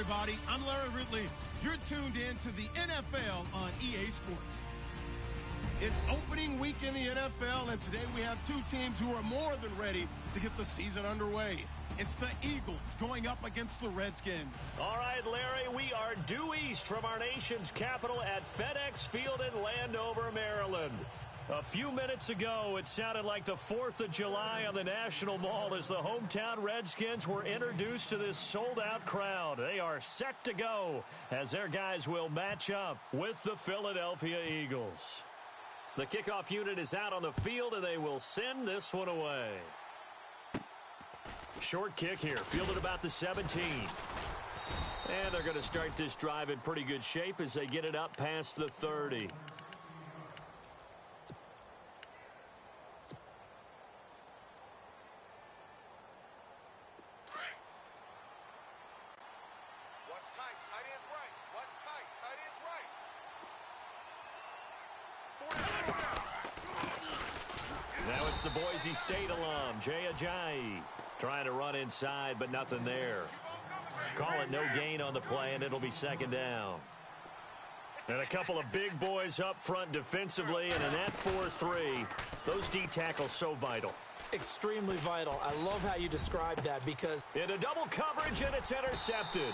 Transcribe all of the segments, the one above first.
everybody. I'm Larry Ridley. You're tuned in to the NFL on EA Sports. It's opening week in the NFL, and today we have two teams who are more than ready to get the season underway. It's the Eagles going up against the Redskins. All right, Larry, we are due east from our nation's capital at FedEx Field in Landover, Maryland. A few minutes ago, it sounded like the 4th of July on the National Mall as the hometown Redskins were introduced to this sold-out crowd. They are set to go as their guys will match up with the Philadelphia Eagles. The kickoff unit is out on the field, and they will send this one away. Short kick here, fielded about the 17. And they're going to start this drive in pretty good shape as they get it up past the 30. Now it's the Boise State alum, Jay Ajayi, trying to run inside, but nothing there. Call it no gain on the play, and it'll be second down. And a couple of big boys up front defensively, and in that 4-3, those D tackles so vital. Extremely vital. I love how you describe that because... into double coverage, and it's intercepted.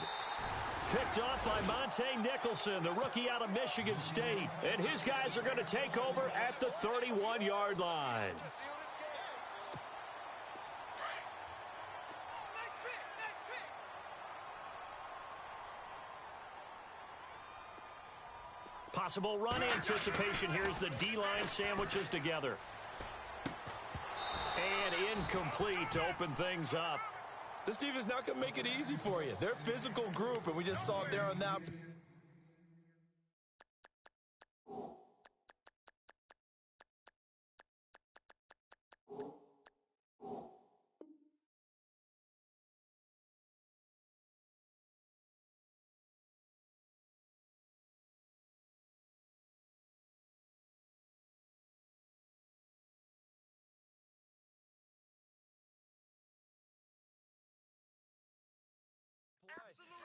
Picked off by Monte Nicholson, the rookie out of Michigan State. And his guys are going to take over at the 31-yard line. Possible run anticipation. Here's the D-line sandwiches together. And incomplete to open things up. This defense not going to make it easy for you. They're a physical group, and we just saw it there on that.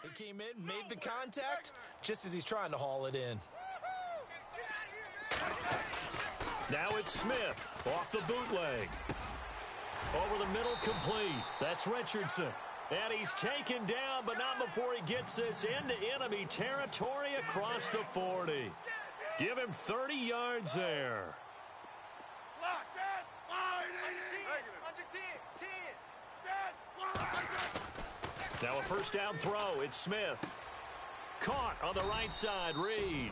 He came in, made the contact, just as he's trying to haul it in. Now it's Smith off the bootleg. Over the middle, complete. That's Richardson. And he's taken down, but not before he gets this into enemy territory across the 40. Give him 30 yards there. Now a first down throw. It's Smith. Caught on the right side, Reed.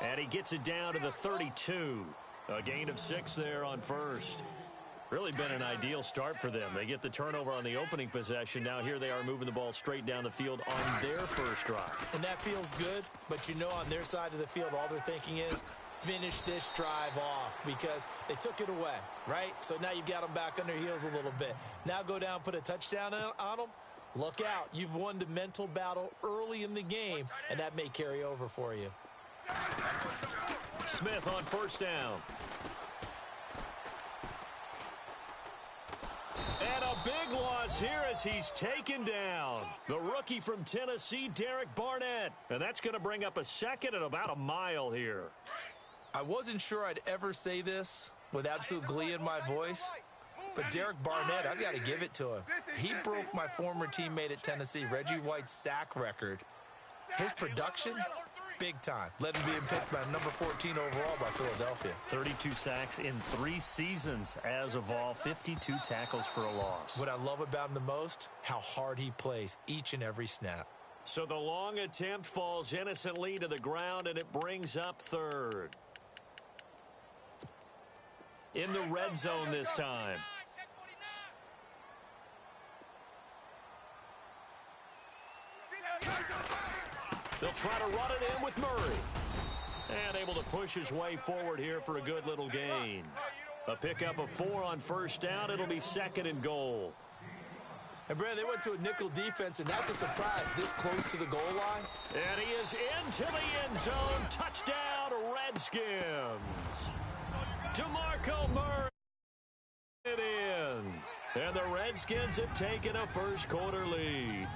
And he gets it down to the 32. A gain of 6 there on first. Really been an ideal start for them. They get the turnover on the opening possession. Now here they are moving the ball straight down the field on their first drive. And that feels good, but you know on their side of the field, all they're thinking is finish this drive off because they took it away, right? So now you've got them back on their heels a little bit. Now go down, put a touchdown on them. Look out. You've won the mental battle early in the game, and that may carry over for you. Smith on first down. And a big loss here as he's taken down. The rookie from Tennessee, Derek Barnett. And that's going to bring up a second and about a mile here. I wasn't sure I'd ever say this with absolute glee in my voice. But Derek Barnett, I've got to give it to him. He broke my former teammate at Tennessee, Reggie White's sack record. His production, big time. Led him being picked by number 14 overall by Philadelphia. 32 sacks in 3 seasons as of all, 52 tackles for a loss. What I love about him the most, how hard he plays each and every snap. So the long attempt falls innocently to the ground, and it brings up third. In the red zone this time. They'll try to run it in with Murray. And able to push his way forward here for a good little gain. A pickup of 4 on first down. It'll be second and goal. And, Brad, they went to a nickel defense, and that's a surprise this close to the goal line. And he is into the end zone. Touchdown, Redskins. DeMarco Murray it in. And the Redskins have taken a first quarter lead.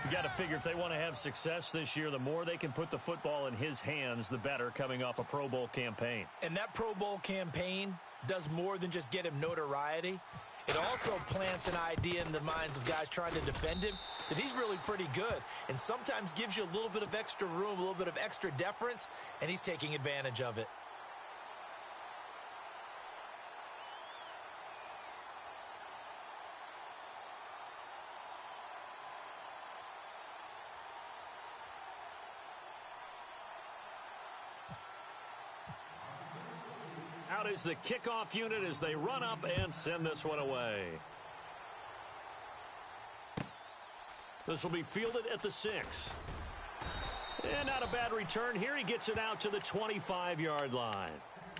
You got to figure if they want to have success this year, the more they can put the football in his hands, the better, coming off a Pro Bowl campaign. And that Pro Bowl campaign does more than just get him notoriety. It also plants an idea in the minds of guys trying to defend him that he's really pretty good, and sometimes gives you a little bit of extra room, a little bit of extra deference, and he's taking advantage of it. Out is the kickoff unit as they run up and send this one away. This will be fielded at the 6. And not a bad return here. He gets it out to the 25-yard line.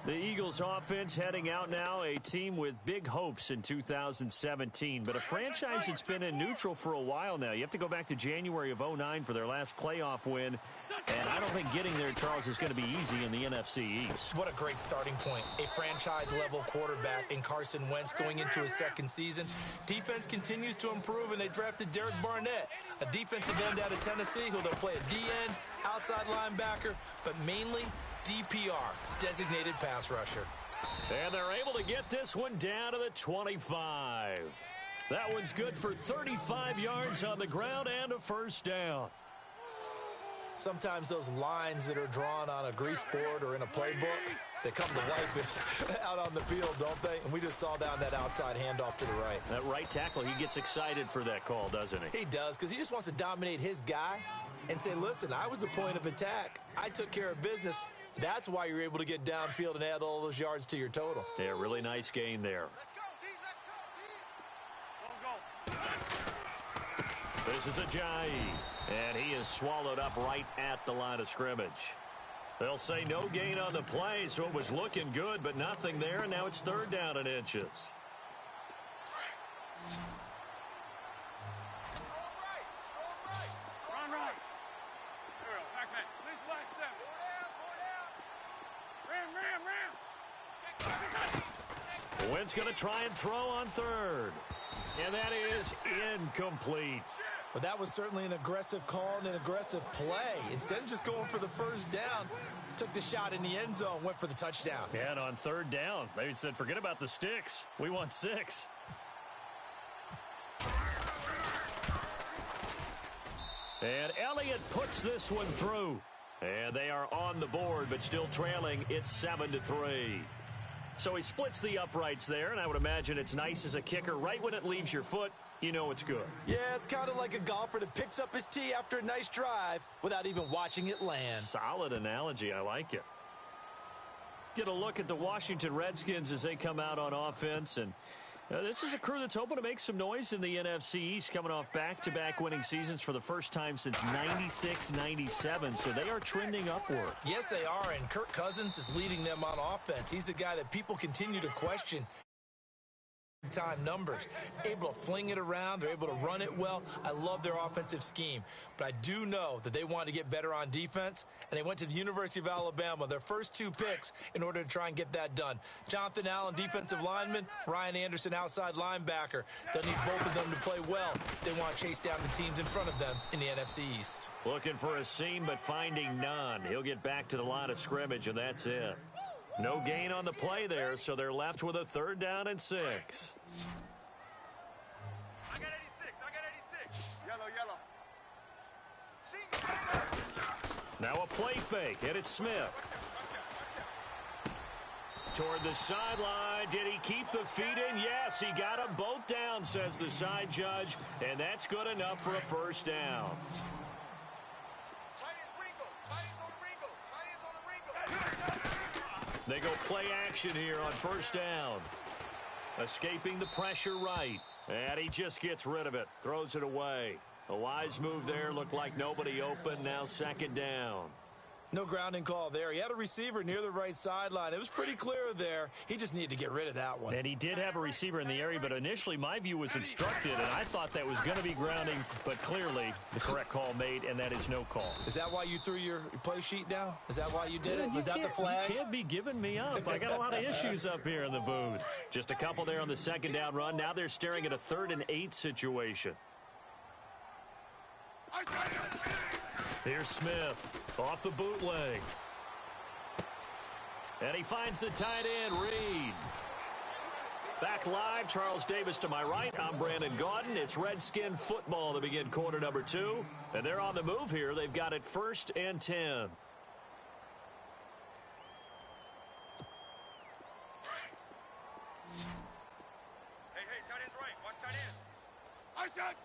The Eagles offense heading out now, a team with big hopes in 2017, but a franchise that's been in neutral for a while now. You have to go back to January of 2009 for their last playoff win, and I don't think getting there, Charles, is going to be easy in the NFC East. What a great starting point. A franchise-level quarterback in Carson Wentz going into his second season. Defense continues to improve, and they drafted Derek Barnett, a defensive end out of Tennessee, who they'll play a D-end, outside linebacker, but mainly DPR, designated pass rusher. And they're able to get this one down to the 25. That one's good for 35 yards on the ground and a first down. Sometimes those lines that are drawn on a grease board or in a playbook, they come to life out on the field, don't they? And we just saw down that outside handoff to the right. That right tackle, he gets excited for that call, doesn't he? He does, because he just wants to dominate his guy and say, listen, I was the point of attack. I took care of business. That's why you're able to get downfield and add all those yards to your total. Yeah, really nice gain there. This is Ajayi, and he is swallowed up right at the line of scrimmage. They'll say no gain on the play, so it was looking good, but nothing there, and now it's third down and inches. Wentz going to try and throw on third. And that is incomplete. But that was certainly an aggressive call and an aggressive play. Instead of just going for the first down, took the shot in the end zone, went for the touchdown. Yeah, and on third down, they said, forget about the sticks. We want 6. And Elliott puts this one through. And they are on the board, but still trailing. It's 7-3. So he splits the uprights there, and I would imagine it's nice as a kicker. Right when it leaves your foot, you know it's good. Yeah, it's kind of like a golfer that picks up his tee after a nice drive without even watching it land. Solid analogy. I like it. Get a look at the Washington Redskins as they come out on offense, and this is a crew that's hoping to make some noise in the NFC East, coming off back-to-back winning seasons for the first time since 96-97, so they are trending upward. Yes, they are, and Kirk Cousins is leading them on offense. He's the guy that people continue to question. Time numbers, able to fling it around, they're able to run it well. I love their offensive scheme, but I do know that they want to get better on defense, and they went to the University of Alabama, their first 2 picks, in order to try and get that done. Jonathan Allen, defensive lineman, Ryan Anderson, outside linebacker. They'll need both of them to play well if they want to chase down the teams in front of them in the NFC East. Looking for a seam, but finding none. He'll get back to the line of scrimmage, and that's it. No gain on the play there, so they're left with a third down and 6. I got 86. I got 86. Yellow. Now a play fake, and it's Smith. Toward the sideline. Did he keep the feet in? Yes, he got them both down, says the side judge, and that's good enough for a first down. They go play action here on first down. Escaping the pressure right. And he just gets rid of it. Throws it away. A wise move there. Looked like nobody open. Now second down. No grounding call there. He had a receiver near the right sideline. It was pretty clear there. He just needed to get rid of that one. And he did have a receiver in the area, but initially my view was obstructed, and I thought that was going to be grounding, but clearly the correct call made, and that is no call. Is that why you threw your play sheet down? Is that why you did it? Was that the flag? You can't be giving me up. I got a lot of issues up here in the booth. Just a couple there on the second down run. Now they're staring at a 3rd and 8 situation. Here's Smith off the bootleg. And he finds the tight end, Reed. Back live, Charles Davis to my right. I'm Brandon Gaudin. It's Redskin football to begin quarter number 2. And they're on the move here. They've got it 1st and 10. Hey, tight end's right. Watch tight end. I said.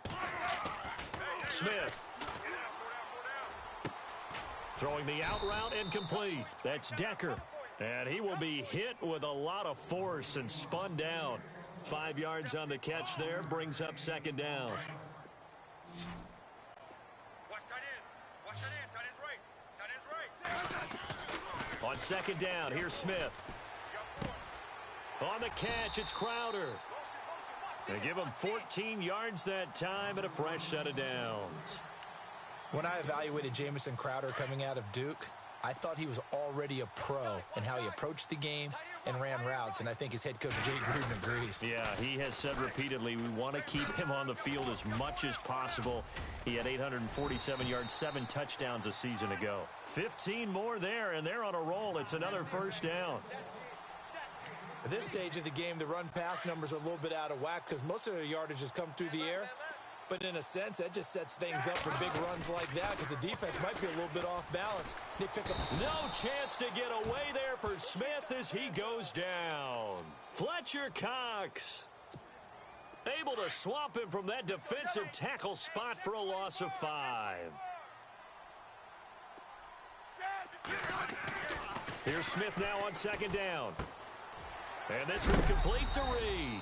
Smith. Throwing the out route incomplete. That's Decker. And he will be hit with a lot of force and spun down. 5 yards on the catch there. Brings up 2nd down. Watch tight end. Watch tight end. Tight end's right. Tight end's right. On 2nd down, here's Smith. On the catch, it's Crowder. They give him 14 yards that time and a fresh set of downs. When I evaluated Jamison Crowder coming out of Duke, I thought he was already a pro in how he approached the game and ran routes, and I think his head coach, Jay Gruden, agrees. Yeah, he has said repeatedly we want to keep him on the field as much as possible. He had 847 yards, 7 touchdowns a season ago. 15 more there, and they're on a roll. It's another 1st down. At this stage of the game, the run-pass numbers are a little bit out of whack because most of the yardage has come through the air. But in a sense, that just sets things up for big runs like that because the defense might be a little bit off balance. They pick up. No chance to get away there for Smith as he goes down. Fletcher Cox able to swap him from that defensive tackle spot for a loss of 5. Here's Smith now on 2nd down. And this one complete to Reed.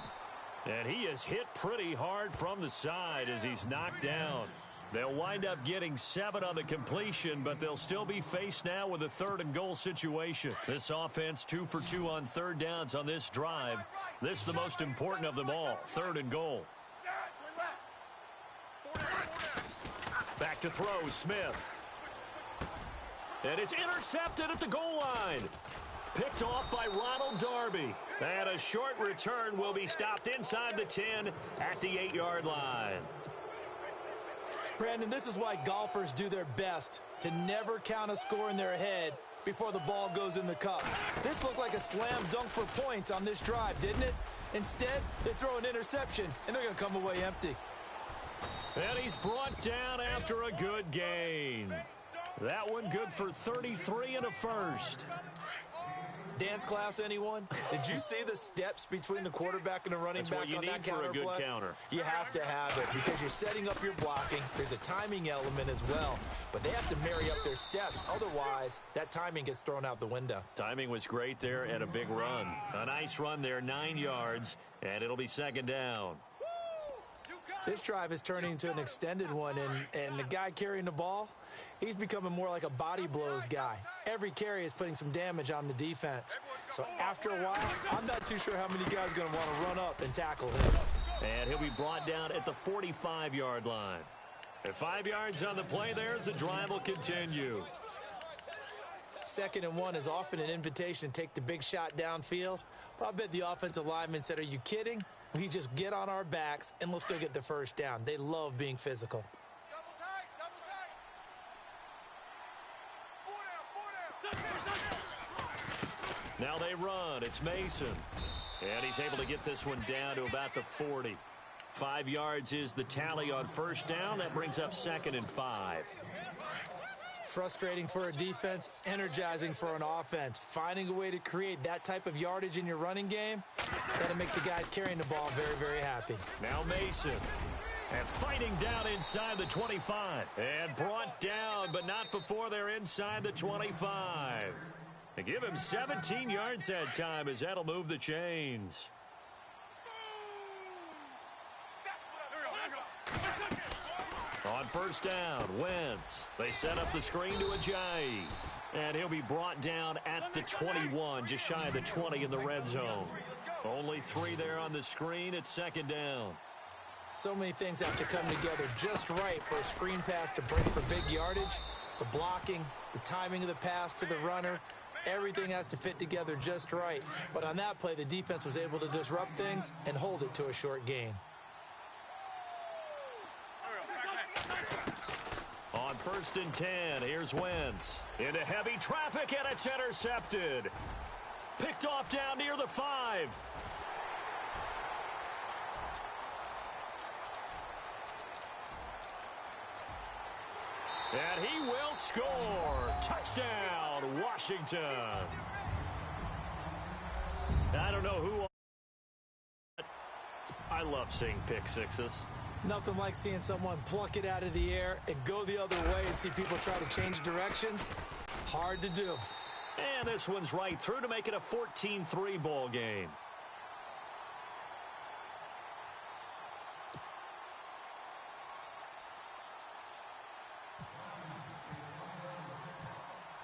And he is hit pretty hard from the side as he's knocked down. They'll wind up getting 7 on the completion, but they'll still be faced now with a 3rd and goal situation. This offense 2 for 2 on 3rd downs on this drive. This is the most important of them all, 3rd and goal. Back to throw, Smith. And it's intercepted at the goal line. Picked off by Ronald Darby. And a short return will be stopped inside the 10 at the 8-yard line. Brandon, this is why golfers do their best to never count a score in their head before the ball goes in the cup. This looked like a slam dunk for points on this drive, didn't it? Instead, they throw an interception, and they're going to come away empty. And he's brought down after a good gain. That one good for 33 and a first. Dance class, anyone? Did you see the steps between the quarterback and the running back on that counter for a good counter. You have to have it because you're setting up your blocking. There's a timing element as well, but they have to marry up their steps. Otherwise, that timing gets thrown out the window. Timing was great there and a big run. A nice run there, 9 yards, and it'll be 2nd down. This drive is turning into an extended one, and the guy carrying the ball, he's becoming more like a body blows guy. Every carry is putting some damage on the defense. So after a while, I'm not too sure how many guys are going to want to run up and tackle him. And he'll be brought down at the 45-yard line. At 5 yards on the play there, as the drive will continue. 2nd and 1 is often an invitation to take the big shot downfield. But I bet the offensive lineman said, are you kidding? We just get on our backs and let's go get the 1st down. They love being physical. Now they run. It's Mason. And he's able to get this one down to about the 40. 5 yards is the tally on 1st down. That brings up 2nd and 5. Frustrating for a defense, energizing for an offense. Finding a way to create that type of yardage in your running game, that'll make the guys carrying the ball very, very happy. Now Mason. And fighting down inside the 25. And brought down, but not before they're inside the 25. They give him 17 yards that time as that'll move the chains. On 1st down, Wentz. They set up the screen to Ajayi. And he'll be brought down at the 21, just shy of the 20 in the red zone. Only 3 there on the screen. It's 2nd down. So many things have to come together just right for a screen pass to break for big yardage. The blocking, the timing of the pass to the runner, everything has to fit together just right. But on that play, the defense was able to disrupt things and hold it to a short gain. 1st and 10. Here's Wentz. Into heavy traffic, and it's intercepted. Picked off down near the 5. And he will score. Touchdown, Washington. I don't know who. I love seeing pick sixes. Nothing like seeing someone pluck it out of the air and go the other way and see people try to change directions. Hard to do. And this one's right through to make it a 14-3 ball game.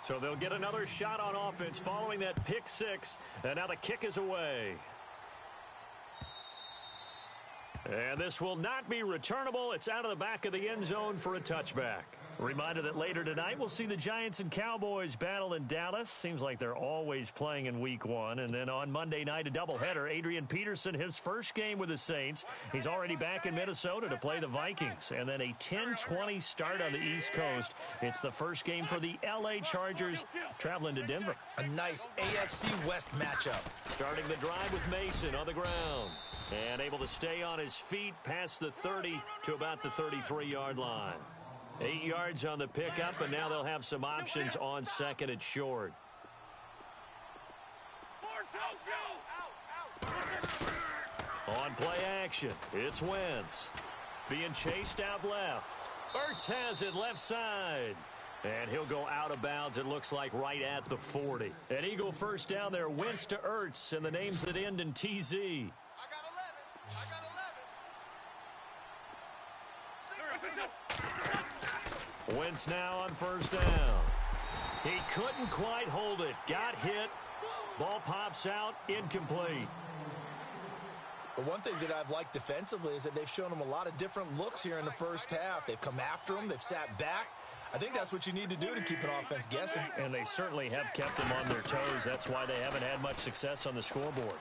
So they'll get another shot on offense following that pick six. And now the kick is away. And this will not be returnable. It's out of the back of the end zone for a touchback. Reminder that later tonight we'll see the Giants and Cowboys battle in Dallas. Seems like they're always playing in week 1. And then on Monday night, a doubleheader. Adrian Peterson, his first game with the Saints. He's already back in Minnesota to play the Vikings. And then a 10-20 start on the East Coast. It's the first game for the L.A. Chargers traveling to Denver. A nice AFC West matchup. Starting the drive with Mason on the ground. And able to stay on his feet past the 30 to about the 33-yard line. 8 yards on the pickup, and now they'll have some options on second and short. On play action, it's Wentz. Being chased out left. Ertz has it left side. And he'll go out of bounds, it looks like, right at the 40. An Eagle first down there, Wentz to Ertz, and the names that end in TZ. I got 11. Wentz now on first down. He couldn't quite hold it. Got hit. Ball pops out. Incomplete. But one thing that I've liked defensively is that they've shown him a lot of different looks here in the first half. They've come after him. They've sat back. I think that's what you need to do to keep an offense guessing. And they certainly have kept them on their toes. That's why they haven't had much success on the scoreboard.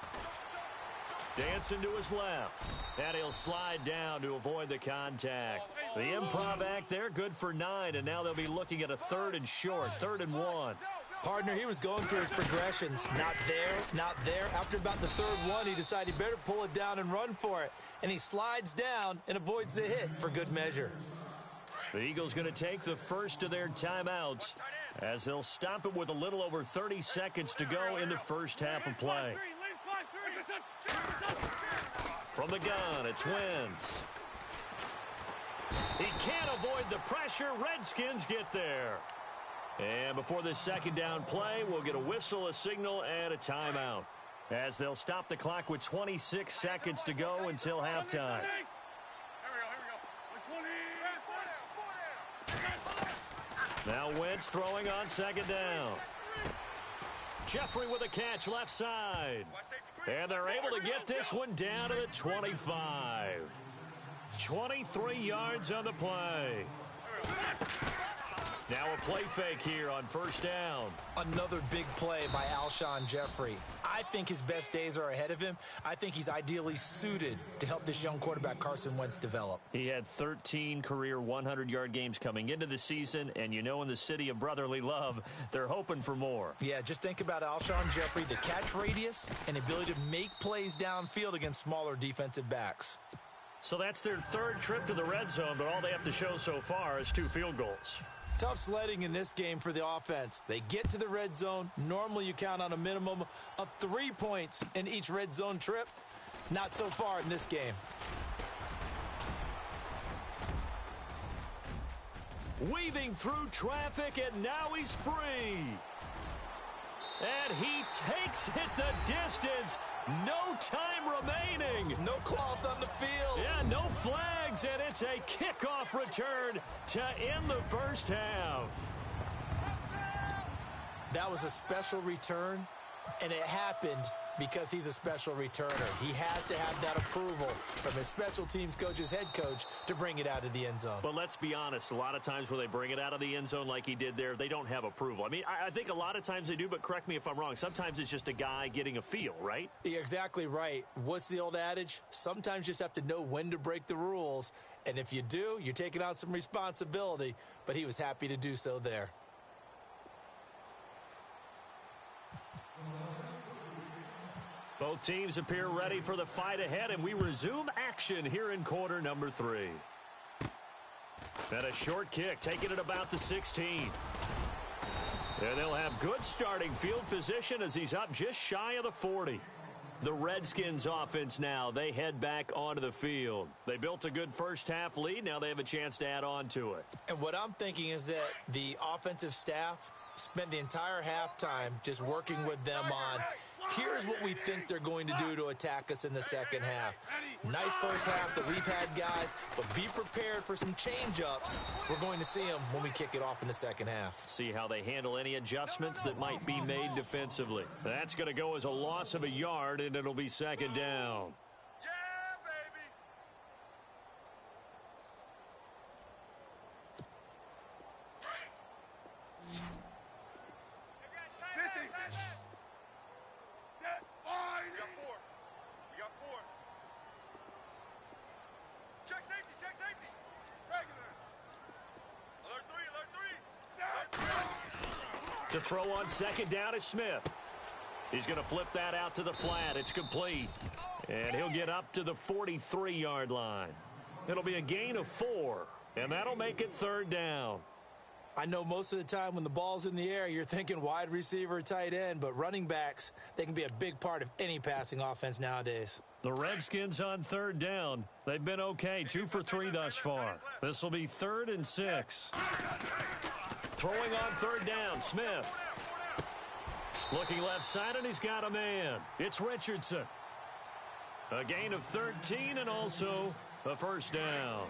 Dancing to his left. And he'll slide down to avoid the contact. The improv act there, good for 9. And now they'll be looking at a 3rd and short, 3rd and 1. Partner, he was going through his progressions. Not there, not there. After about the 3rd one, he decided he better pull it down and run for it. And he slides down and avoids the hit for good measure. The Eagles going to take the first of their timeouts as they'll stop it with a little over 30 seconds to go in the first half of play. From the gun, it's Wentz. He can't avoid the pressure. Redskins get there. And before this second down play, we'll get a whistle, a signal, and a timeout. As they'll stop the clock with 26 seconds to go until halftime. Now Wentz throwing on second down. Jeffrey with a catch left side. And they're able to get this one down to the 25. 23 yards on the play. Now a play fake here on first down. Another big play by Alshon Jeffrey. I think his best days are ahead of him. I think he's ideally suited to help this young quarterback Carson Wentz develop. He had 13 career 100-yard games coming into the season, and you know in the city of brotherly love, they're hoping for more. Yeah, just think about Alshon Jeffrey, the catch radius and ability to make plays downfield against smaller defensive backs. So that's their 3rd trip to the red zone, but all they have to show so far is 2 field goals. Tough sledding in this game for the offense. They get to the red zone. Normally you count on a minimum of 3 points in each red zone trip. Not so far in this game. Weaving through traffic, and now he's free. And he takes it the distance. No time remaining. No cloth on the field. Yeah, no flags, and it's a kickoff return to end the first half. That was a special return, and it happened because he's a special returner. He has to have that approval from his special teams coach, his head coach, to bring it out of the end zone. But let's be honest, a lot of times when they bring it out of the end zone like he did there, they don't have approval. I mean, I think a lot of times they do, but correct me if I'm wrong. Sometimes it's just a guy getting a feel, right? You're exactly right. What's the old adage? Sometimes you just have to know when to break the rules. And if you do, you're taking on some responsibility, but he was happy to do so there. Both teams appear ready for the fight ahead, and we resume action here in quarter number 3. And a short kick, taking it about the 16. And they'll have good starting field position as he's up just shy of the 40. The Redskins offense now, they head back onto the field. They built a good first half lead. Now they have a chance to add on to it. And what I'm thinking is that the offensive staff spent the entire halftime just working with them on, here's what we think they're going to do to attack us in the second half. Nice first half that we've had, guys, but be prepared for some change-ups. We're going to see them when we kick it off in the second half. See how they handle any adjustments that might be made defensively. That's going to go as a loss of a yard, and it'll be second down. To throw on second down is Smith. He's going to flip that out to the flat. It's complete. And he'll get up to the 43-yard line. It'll be a gain of 4, and that'll make it third down. I know most of the time when the ball's in the air, you're thinking wide receiver, tight end, but running backs, they can be a big part of any passing offense nowadays. The Redskins on third down. They've been okay, 2 for 3 thus far. This will be 3rd and 6. Throwing on third down, Smith. Looking left side, and he's got a man. It's Richardson. A gain of 13 and also a first down.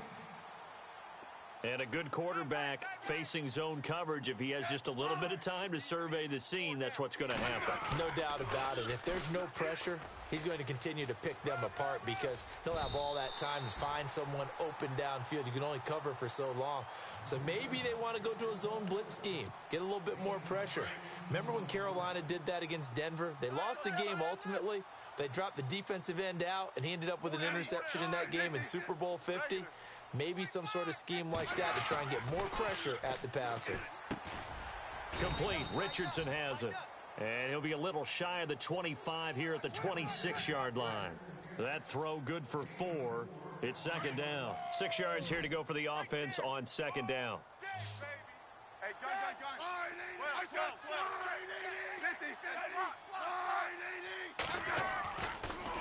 And a good quarterback facing zone coverage. If he has just a little bit of time to survey the scene, that's what's going to happen. No doubt about it. If there's no pressure, he's going to continue to pick them apart because he'll have all that time to find someone open downfield. You can only cover for so long. So maybe they want to go to a zone blitz scheme, get a little bit more pressure. Remember when Carolina did that against Denver? They lost the game ultimately. They dropped the defensive end out, and he ended up with an interception in that game in Super Bowl 50. Maybe some sort of scheme like that to try and get more pressure at the passer. Complete. Richardson has it. And he'll be a little shy of the 25 here at the 26-yard line. That throw good for 4. It's second down. 6 yards here to go for the offense on second down.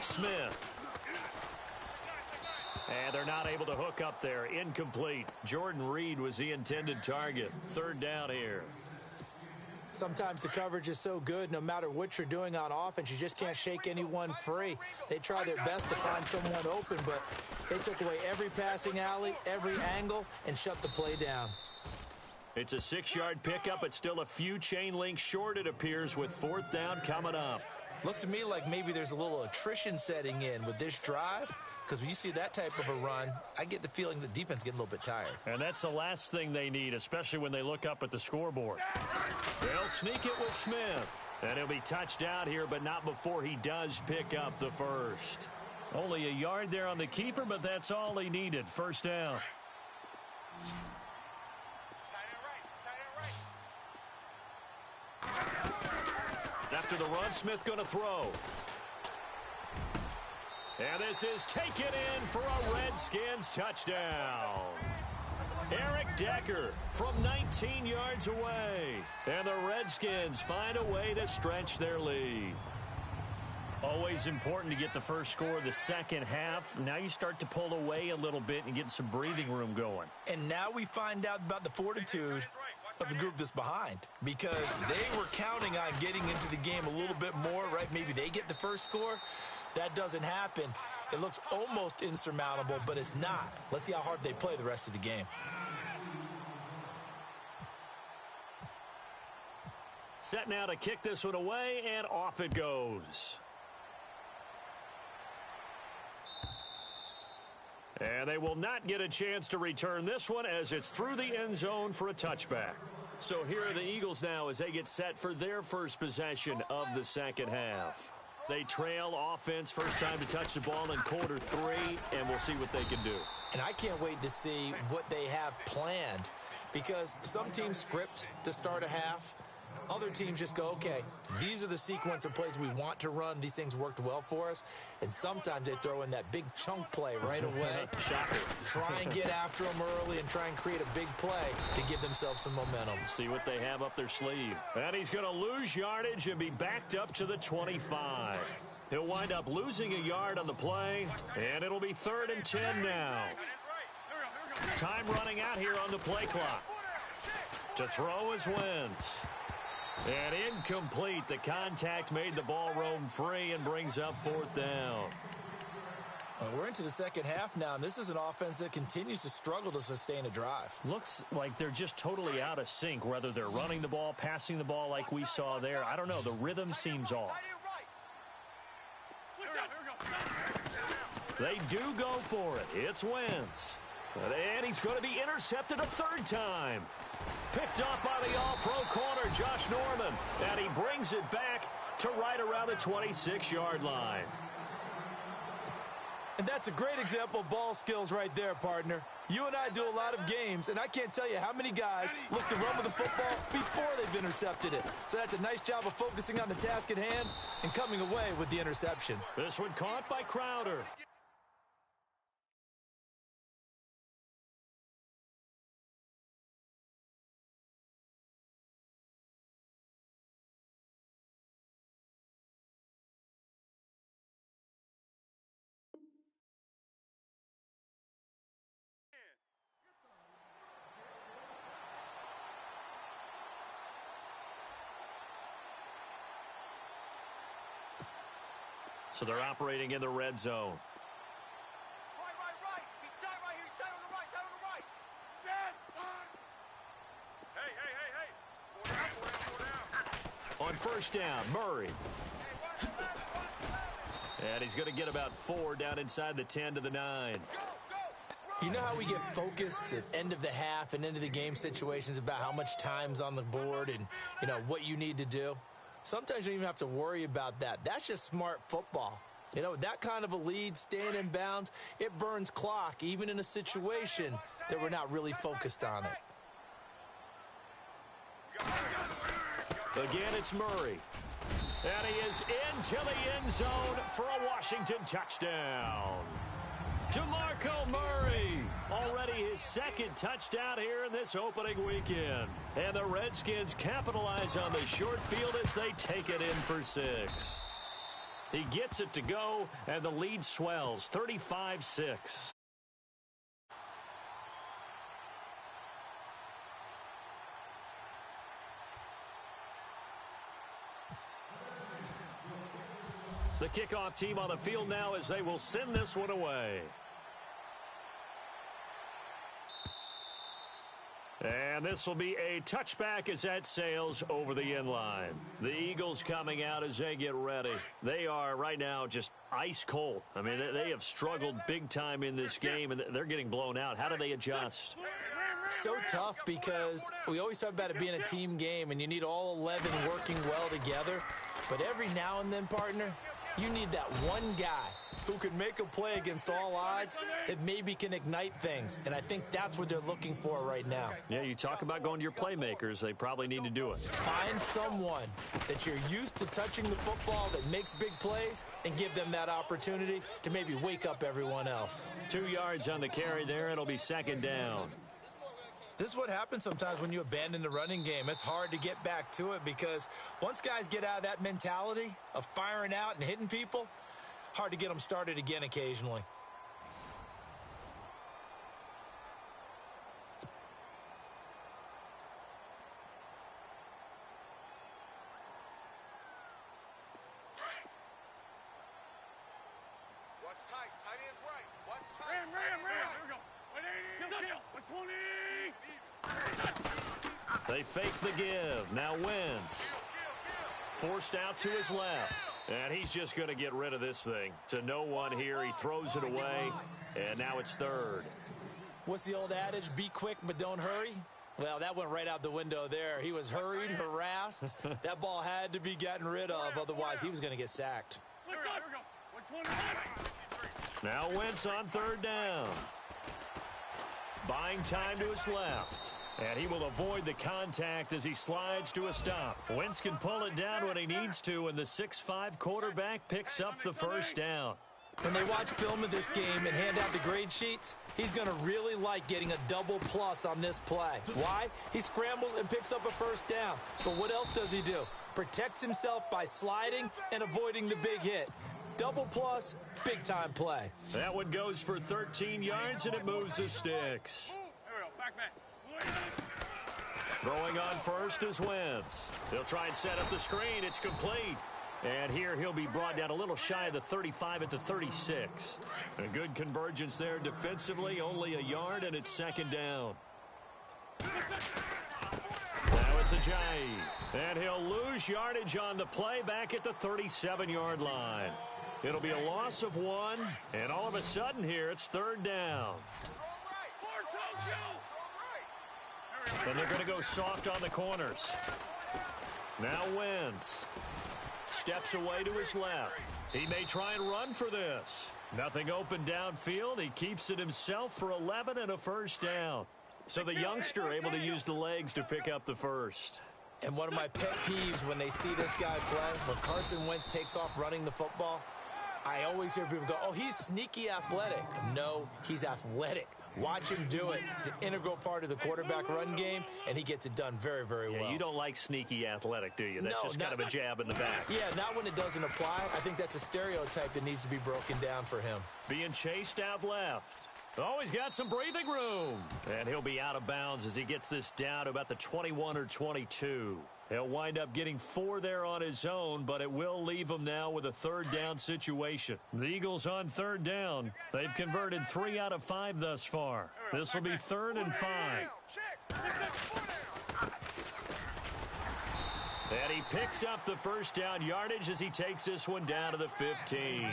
Smith. And they're not able to hook up there. Incomplete. Jordan Reed was the intended target. Third down here. Sometimes the coverage is so good, no matter what you're doing on offense, you just can't shake anyone free. They try their best to find someone open, but they took away every passing alley, every angle, and shut the play down. It's a 6-yard pickup. It's still a few chain links short, it appears, with fourth down coming up. Looks to me like maybe there's a little attrition setting in with this drive. Because when you see that type of a run, I get the feeling the defense getting a little bit tired. And that's the last thing they need, especially when they look up at the scoreboard. They'll sneak it with Smith. And he'll be touched out here, but not before he does pick up the first. Only a yard there on the keeper, but that's all he needed. First down. After the run, Smith going to throw. And this is taken in for a Redskins touchdown. Eric Decker from 19 yards away. And the Redskins find a way to stretch their lead. Always important to get the first score of the second half. Now you start to pull away a little bit and get some breathing room going. And now we find out about the fortitude of the group that's behind, because they were counting on getting into the game a little bit more, right? Maybe they get the first score. That doesn't happen. It looks almost insurmountable, but it's not. Let's see how hard they play the rest of the game. Set now to kick this one away, and off it goes. And they will not get a chance to return this one as it's through the end zone for a touchback. So here are the Eagles now as they get set for their first possession of the second half. They trail offense, first time to touch the ball in quarter 3, and we'll see what they can do. And I can't wait to see what they have planned, because some teams script to start a half. Other teams just go, okay, these are the sequence of plays we want to run. These things worked well for us. And sometimes they throw in that big chunk play right away. Shocker. Try and get after them early and try and create a big play to give themselves some momentum. See what they have up their sleeve. And he's going to lose yardage and be backed up to the 25. He'll wind up losing a yard on the play, and it'll be 3rd and 10 now. Time running out here on the play clock. To throw is Wentz. And incomplete. The contact made the ball roam free and brings up 4th down. We're into the second half now, and this is an offense that continues to struggle to sustain a drive. Looks like they're just totally out of sync, whether they're running the ball, passing the ball like we saw there. I don't know. The rhythm seems off. They do go for it. It's Wentz. And he's going to be intercepted a 3rd time. Picked off by the all-pro corner, Josh Norman. And he brings it back to right around the 26-yard line. And that's a great example of ball skills right there, partner. You and I do a lot of games, and I can't tell you how many guys look to run with the football before they've intercepted it. So that's a nice job of focusing on the task at hand and coming away with the interception. This one caught by Crowder. So they're operating in the red zone. Right. He's tight right here. He's tight on the right. Set. Hey. 4 down. On 1st down, Murray. And he's going to get about 4 down inside the 10 to the 9. You know how we get focused at end of the half and into the game situations about how much time's on the board and, you know, what you need to do? Sometimes you don't even have to worry about that. That's just smart football. You know, that kind of a lead, staying in bounds, it burns clock, even in a situation that we're not really focused on it. Again, it's Murray. And he is into the end zone for a Washington touchdown. DeMarco Murray, already his 2nd touchdown here in this opening weekend. And the Redskins capitalize on the short field as they take it in for 6. He gets it to go, and the lead swells, 35-6. The kickoff team on the field now as they will send this one away. And this will be a touchback as that sails over the end line. The Eagles coming out as they get ready. They are right now just ice cold. I mean, they have struggled big time in this game, and they're getting blown out. How do they adjust? So tough, because we always talk about it being a team game, and you need all 11 working well together. But every now and then, partner, you need that one guy who can make a play against all odds that maybe can ignite things. And I think that's what they're looking for right now. Yeah, you talk about going to your playmakers. They probably need to do it. Find someone that you're used to touching the football that makes big plays and give them that opportunity to maybe wake up everyone else. 2 yards on the carry there. It'll be 2nd down. This is what happens sometimes when you abandon the running game. It's hard to get back to it because once guys get out of that mentality of firing out and hitting people, hard to get them started again occasionally. Watch tight. Tight is right. Watch tight. Tight is right. Here we go. 180. They fake the give. Now Wentz. Forced out to his left. And he's just going to get rid of this thing. To no one here. He throws it away. And now it's 3rd. What's the old adage? Be quick, but don't hurry. Well, that went right out the window there. He was hurried, harassed. That ball had to be gotten rid of. Otherwise, he was going to get sacked. Now Wentz on 3rd down. Buying time to his left. And he will avoid the contact as he slides to a stop. Wentz can pull it down when he needs to, and the 6'5" quarterback picks up the first down. When they watch film of this game and hand out the grade sheets, he's going to really like getting a double plus on this play. Why? He scrambles and picks up a first down. But what else does he do? Protects himself by sliding and avoiding the big hit. Double plus, big-time play. That one goes for 13 yards, and it moves the sticks. Throwing on first is Wentz. He'll try and set up the screen. It's complete. And here he'll be brought down a little shy of the 35 at the 36. A good convergence there defensively, only a yard, and it's second down. Now it's Ajayi. And he'll lose yardage on the play back at the 37-yard line. It'll be a loss of 1, and all of a sudden here it's third down. And they're going to go soft on the corners. Now Wentz steps away to his left. He may try and run for this. Nothing open downfield. He keeps it himself for 11 and a first down. So the youngster able to use the legs to pick up the first. And one of my pet peeves when they see this guy play, when Carson Wentz takes off running the football, I always hear people go, oh, he's sneaky athletic. No, he's athletic. Watch him do it. He's an integral part of the quarterback run game, and he gets it done very, very well. You don't like sneaky athletic, do you? That's just kind of a jab in the back. Yeah, not when it doesn't apply. I think that's a stereotype that needs to be broken down for him. Being chased out left. Oh, he's got some breathing room. And he'll be out of bounds as he gets this down to about the 21 or 22. He'll wind up getting 4 there on his own, but it will leave him now with a third down situation. The Eagles on third down. They've converted 3 out of 5 thus far. This will be 3rd and 5. And he picks up the first down yardage as he takes this one down to the 15.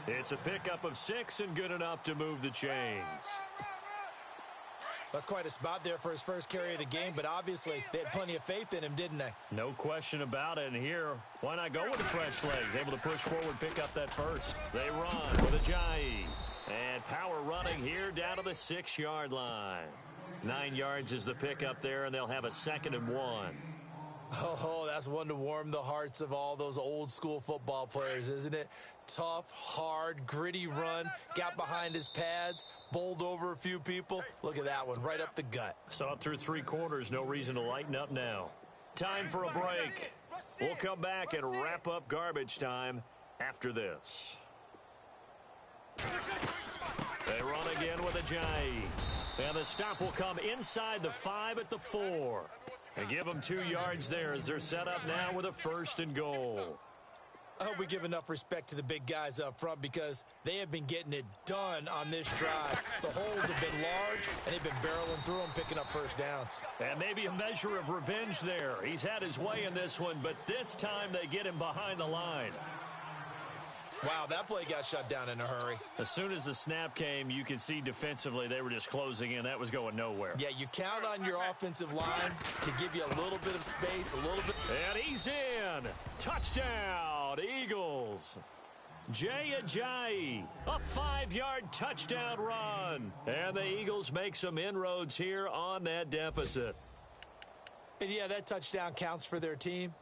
It's a pickup of 6 and good enough to move the chains. That's quite a spot there for his first carry of the game, but obviously they had plenty of faith in him, didn't they? No question about it. And here, why not go with the fresh legs? Able to push forward, pick up that first. They run with Ajayi. And power running here down to the 6-yard line. 9 yards is the pickup there, and they'll have a 2nd and 1. Oh, that's one to warm the hearts of all those old school football players, isn't it? Tough, hard, gritty run, got behind his pads, bowled over a few people. Look at that one, right up the gut. Saw it through 3 quarters, no reason to lighten up now. Time for a break. We'll come back and wrap up garbage time after this. They run again with Ajayi. And the stop will come inside the 5 at the 4. And give them 2 yards there as they're set up now with a 1st and goal. I hope we give enough respect to the big guys up front because they have been getting it done on this drive. The holes have been large, and they've been barreling through them, picking up first downs. And maybe a measure of revenge there. He's had his way in this one, but this time they get him behind the line. Wow, that play got shut down in a hurry. As soon as the snap came, you could see defensively they were just closing in. That was going nowhere. Yeah, you count on your offensive line to give you a little bit of space, a little bit. And he's in. Touchdown, Eagles. Jay Ajayi, a 5-yard touchdown run. And the Eagles make some inroads here on that deficit. And yeah, that touchdown counts for their team.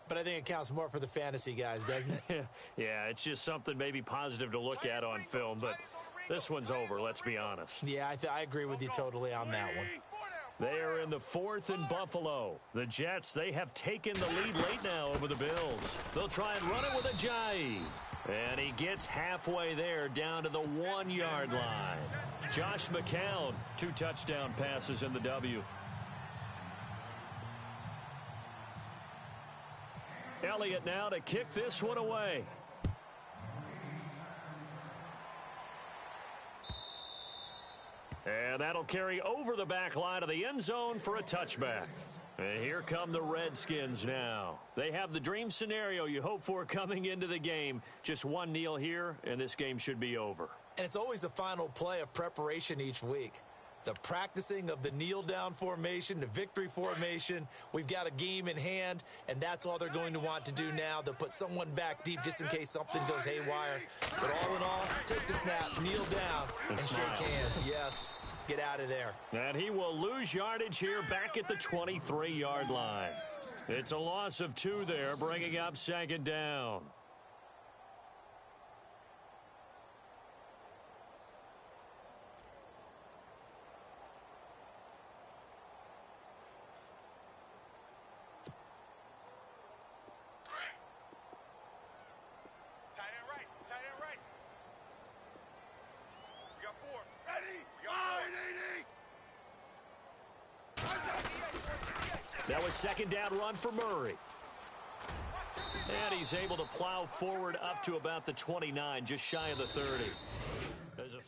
But I think it counts more for the fantasy guys, doesn't it? Yeah, it's just something maybe positive to look at on film, but this one's over, let's be honest. Yeah, I agree with you totally on that one. They are in the 4th and Buffalo. The Jets, they have taken the lead late now over the Bills. They'll try and run it with Ajayi. And he gets halfway there down to the 1-yard line. Josh McCown, 2 touchdown passes in the W. Elliott now to kick this one away. And that'll carry over the back line of the end zone for a touchback. And here come the Redskins now. They have the dream scenario you hope for coming into the game. Just one kneel here, and this game should be over. And it's always the final play of preparation each week. The practicing of the kneel-down formation, the victory formation. We've got a game in hand, and that's all they're going to want to do now. They'll put someone back deep just in case something goes haywire. But all in all, take the snap, kneel down, and shake hands. Yes. Get out of there. And he will lose yardage here back at the 23-yard line. It's a loss of 2 there, bringing up second down. Tight end right. Tight end right. We got 4. Ready? We got 4. That was second down run for Murray. And he's able to plow forward up to about the 29, just shy of the 30. There's a